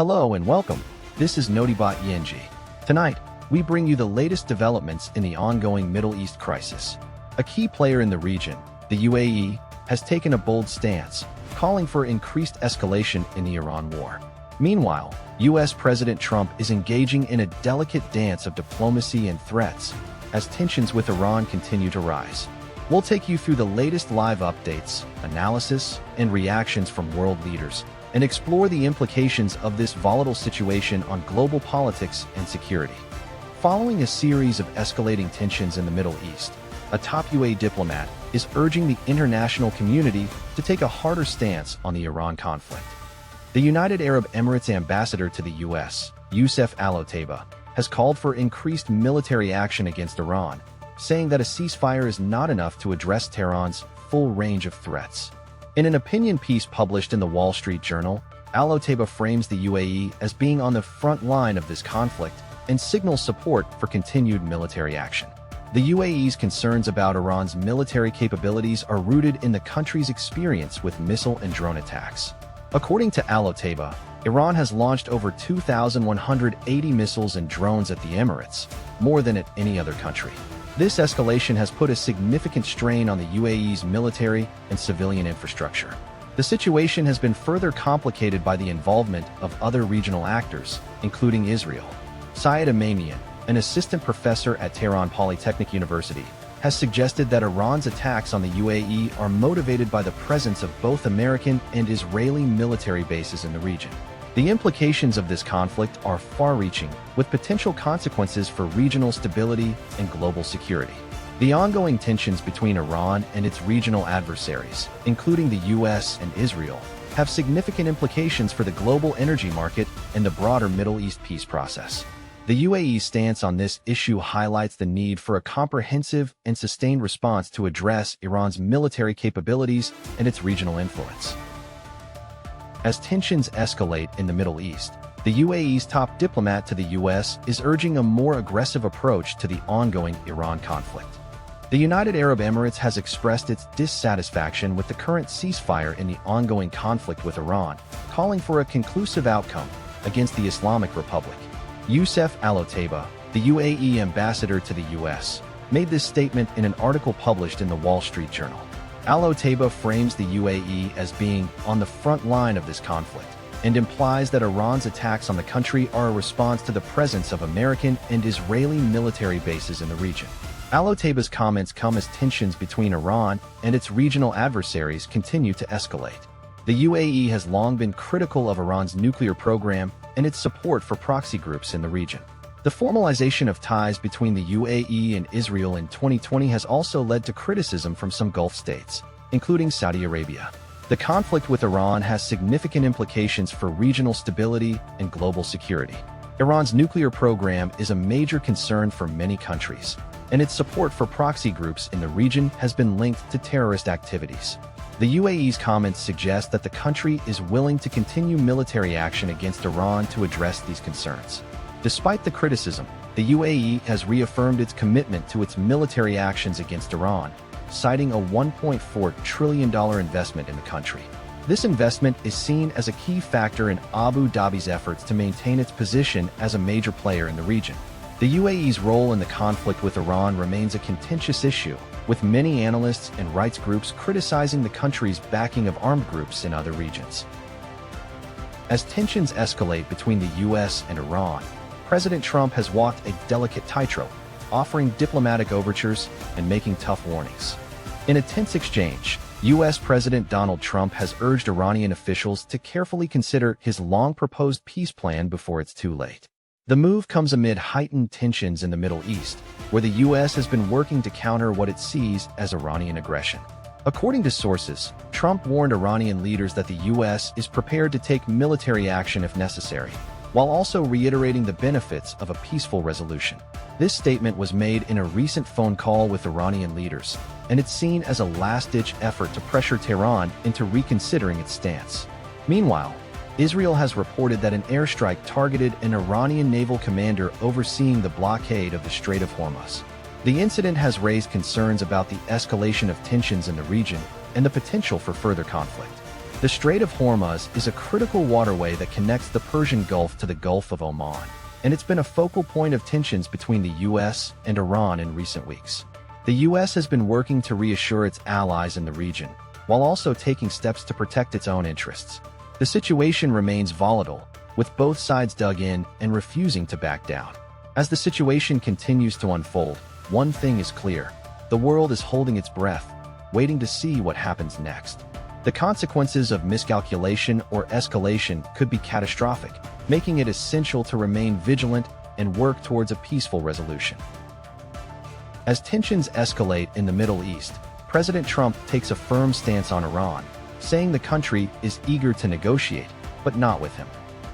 Hello and welcome. This is Notibot ENG. Tonight, we bring you the latest developments in the ongoing Middle East crisis. A key player in the region, the UAE, has taken a bold stance, calling for increased escalation in the Iran war. Meanwhile, US President Trump is engaging in a delicate dance of diplomacy and threats as tensions with Iran continue to rise. We'll take you through the latest live updates, analysis, and reactions from world leaders, and explore the implications of this volatile situation on global politics and security. Following a series of escalating tensions in the Middle East, a top UAE diplomat is urging the international community to take a harder stance on the Iran conflict. The United Arab Emirates ambassador to the US, Youssef Al-Otaiba, has called for increased military action against Iran, saying that a ceasefire is not enough to address Tehran's full range of threats. In an opinion piece published in the Wall Street Journal, Al-Otaiba frames the UAE as being on the front line of this conflict and signals support for continued military action. The UAE's concerns about Iran's military capabilities are rooted in the country's experience with missile and drone attacks. According to Al-Otaiba, Iran has launched over 2,180 missiles and drones at the Emirates, more than at any other country. This escalation has put a significant strain on the UAE's military and civilian infrastructure. The situation has been further complicated by the involvement of other regional actors, including Israel. Syed Amanian, an assistant professor at Tehran Polytechnic University, has suggested that Iran's attacks on the UAE are motivated by the presence of both American and Israeli military bases in the region. The implications of this conflict are far-reaching, with potential consequences for regional stability and global security. The ongoing tensions between Iran and its regional adversaries, including the US and Israel, have significant implications for the global energy market and the broader Middle East peace process. The UAE's stance on this issue highlights the need for a comprehensive and sustained response to address Iran's military capabilities and its regional influence. As tensions escalate in the Middle East, the UAE's top diplomat to the US is urging a more aggressive approach to the ongoing Iran conflict. The United Arab Emirates has expressed its dissatisfaction with the current ceasefire in the ongoing conflict with Iran, calling for a conclusive outcome against the Islamic Republic. Youssef Al-Otaiba, the UAE ambassador to the US, made this statement in an article published in the Wall Street Journal. Al-Otaiba frames the UAE as being on the front line of this conflict and implies that Iran's attacks on the country are a response to the presence of American and Israeli military bases in the region. Al-Otaiba's comments come as tensions between Iran and its regional adversaries continue to escalate. The UAE has long been critical of Iran's nuclear program and its support for proxy groups in the region. The formalization of ties between the UAE and Israel in 2020 has also led to criticism from some Gulf states, including Saudi Arabia. The conflict with Iran has significant implications for regional stability and global security. Iran's nuclear program is a major concern for many countries, and its support for proxy groups in the region has been linked to terrorist activities. The UAE's comments suggest that the country is willing to continue military action against Iran to address these concerns. Despite the criticism, the UAE has reaffirmed its commitment to its military actions against Iran, citing a $1.4 trillion investment in the country. This investment is seen as a key factor in Abu Dhabi's efforts to maintain its position as a major player in the region. The UAE's role in the conflict with Iran remains a contentious issue, with many analysts and rights groups criticizing the country's backing of armed groups in other regions. As tensions escalate between the US and Iran, President Trump has walked a delicate tightrope, offering diplomatic overtures and making tough warnings. In a tense exchange, US President Donald Trump has urged Iranian officials to carefully consider his long-proposed peace plan before it's too late. The move comes amid heightened tensions in the Middle East, where the US has been working to counter what it sees as Iranian aggression. According to sources, Trump warned Iranian leaders that the US is prepared to take military action if necessary, while also reiterating the benefits of a peaceful resolution. This statement was made in a recent phone call with Iranian leaders, and it's seen as a last-ditch effort to pressure Tehran into reconsidering its stance. Meanwhile, Israel has reported that an airstrike targeted an Iranian naval commander overseeing the blockade of the Strait of Hormuz. The incident has raised concerns about the escalation of tensions in the region and the potential for further conflict. The Strait of Hormuz is a critical waterway that connects the Persian Gulf to the Gulf of Oman, and it's been a focal point of tensions between the U.S. and Iran in recent weeks. The U.S. has been working to reassure its allies in the region, while also taking steps to protect its own interests. The situation remains volatile, with both sides dug in and refusing to back down. As the situation continues to unfold, one thing is clear: the world is holding its breath, waiting to see what happens next. The consequences of miscalculation or escalation could be catastrophic, making it essential to remain vigilant and work towards a peaceful resolution. As tensions escalate in the Middle East, President Trump takes a firm stance on Iran, saying the country is eager to negotiate, but not with him.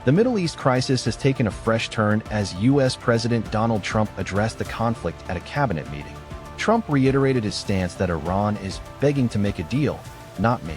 The Middle East crisis has taken a fresh turn as U.S. President Donald Trump addressed the conflict at a cabinet meeting. Trump reiterated his stance that Iran is begging to make a deal, not me.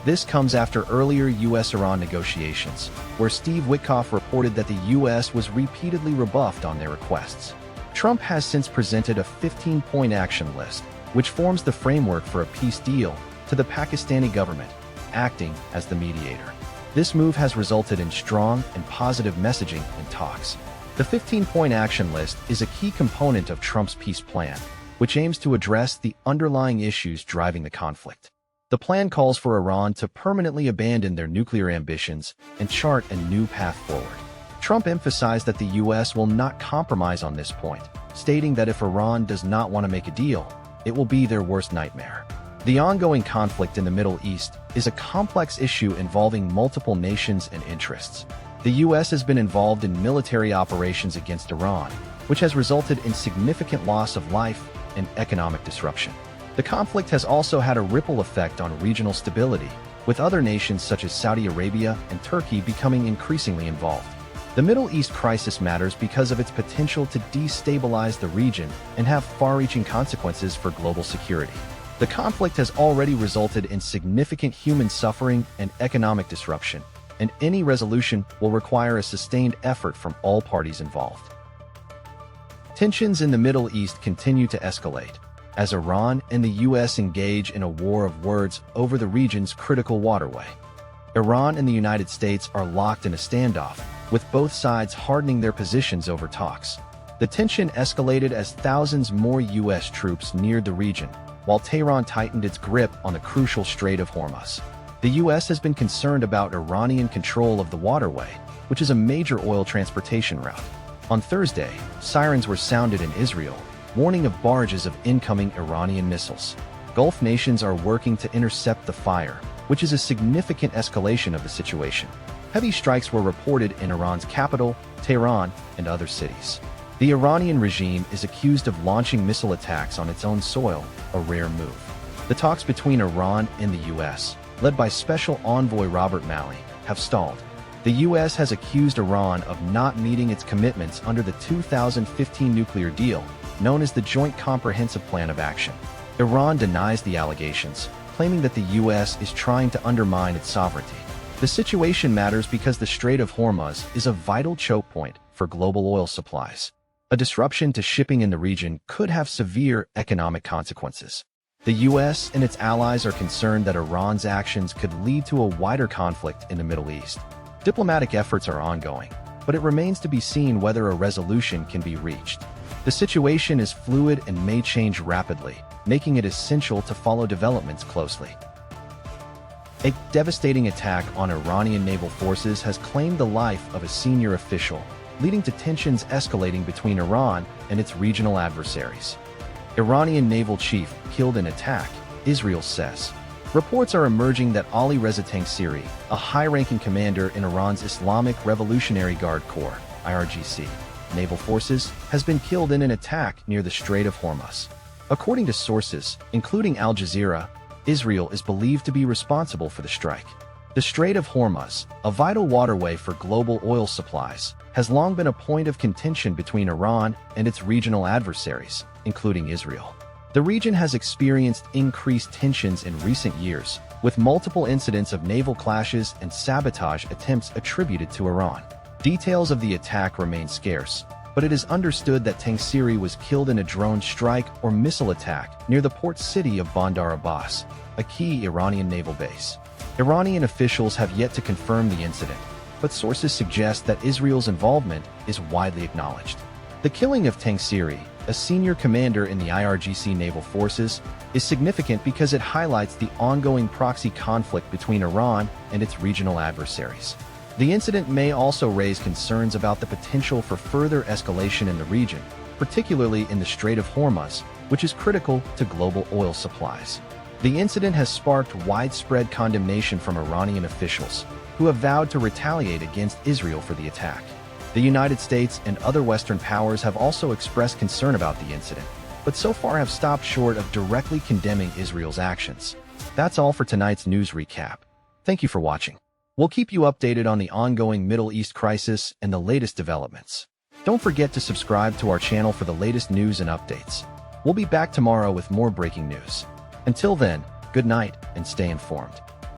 This comes after earlier U.S.-Iran negotiations, where Steve Witkoff reported that the U.S. was repeatedly rebuffed on their requests. Trump has since presented a 15-point action list, which forms the framework for a peace deal, to the Pakistani government, acting as the mediator. This move has resulted in strong and positive messaging in talks. The 15-point action list is a key component of Trump's peace plan, which aims to address the underlying issues driving the conflict. The plan calls for Iran to permanently abandon their nuclear ambitions and chart a new path forward. Trump emphasized that the U.S. will not compromise on this point, stating that if Iran does not want to make a deal, it will be their worst nightmare. The ongoing conflict in the Middle East is a complex issue involving multiple nations and interests. The U.S. has been involved in military operations against Iran, which has resulted in significant loss of life and economic disruption. The conflict has also had a ripple effect on regional stability, with other nations such as Saudi Arabia and Turkey becoming increasingly involved. The Middle East crisis matters because of its potential to destabilize the region and have far-reaching consequences for global security. The conflict has already resulted in significant human suffering and economic disruption, and any resolution will require a sustained effort from all parties involved. Tensions in the Middle East continue to escalate, as Iran and the U.S. engage in a war of words over the region's critical waterway. Iran and the United States are locked in a standoff, with both sides hardening their positions over talks. The tension escalated as thousands more U.S. troops neared the region, while Tehran tightened its grip on the crucial Strait of Hormuz. The U.S. has been concerned about Iranian control of the waterway, which is a major oil transportation route. On Thursday, sirens were sounded in Israel, warning of barrages of incoming Iranian missiles. Gulf nations are working to intercept the fire, which is a significant escalation of the situation. Heavy strikes were reported in Iran's capital, Tehran, and other cities. The Iranian regime is accused of launching missile attacks on its own soil, a rare move. The talks between Iran and the U.S., led by Special Envoy Robert Malley, have stalled. The U.S. has accused Iran of not meeting its commitments under the 2015 nuclear deal, known as the Joint Comprehensive Plan of Action. Iran denies the allegations, claiming that the U.S. is trying to undermine its sovereignty. The situation matters because the Strait of Hormuz is a vital choke point for global oil supplies. A disruption to shipping in the region could have severe economic consequences. The U.S. and its allies are concerned that Iran's actions could lead to a wider conflict in the Middle East. Diplomatic efforts are ongoing, but it remains to be seen whether a resolution can be reached. The situation is fluid and may change rapidly, making it essential to follow developments closely. A devastating attack on Iranian naval forces has claimed the life of a senior official, leading to tensions escalating between Iran and its regional adversaries. Iranian naval chief killed in attack, Israel says. Reports are emerging that Ali Reza Tangsiri, a high-ranking commander in Iran's Islamic Revolutionary Guard Corps, IRGC, naval forces, has been killed in an attack near the Strait of Hormuz. According to sources, including Al Jazeera, Israel is believed to be responsible for the strike. The Strait of Hormuz, a vital waterway for global oil supplies, has long been a point of contention between Iran and its regional adversaries, including Israel. The region has experienced increased tensions in recent years, with multiple incidents of naval clashes and sabotage attempts attributed to Iran. Details of the attack remain scarce, but it is understood that Tangsiri was killed in a drone strike or missile attack near the port city of Bandar Abbas, a key Iranian naval base. Iranian officials have yet to confirm the incident, but sources suggest that Israel's involvement is widely acknowledged. The killing of Tangsiri, a senior commander in the IRGC naval forces, is significant because it highlights the ongoing proxy conflict between Iran and its regional adversaries. The incident may also raise concerns about the potential for further escalation in the region, particularly in the Strait of Hormuz, which is critical to global oil supplies. The incident has sparked widespread condemnation from Iranian officials, who have vowed to retaliate against Israel for the attack. The United States and other Western powers have also expressed concern about the incident, but so far have stopped short of directly condemning Israel's actions. That's all for tonight's news recap. Thank you for watching. We'll keep you updated on the ongoing Middle East crisis and the latest developments. Don't forget to subscribe to our channel for the latest news and updates. We'll be back tomorrow with more breaking news. Until then, good night and stay informed.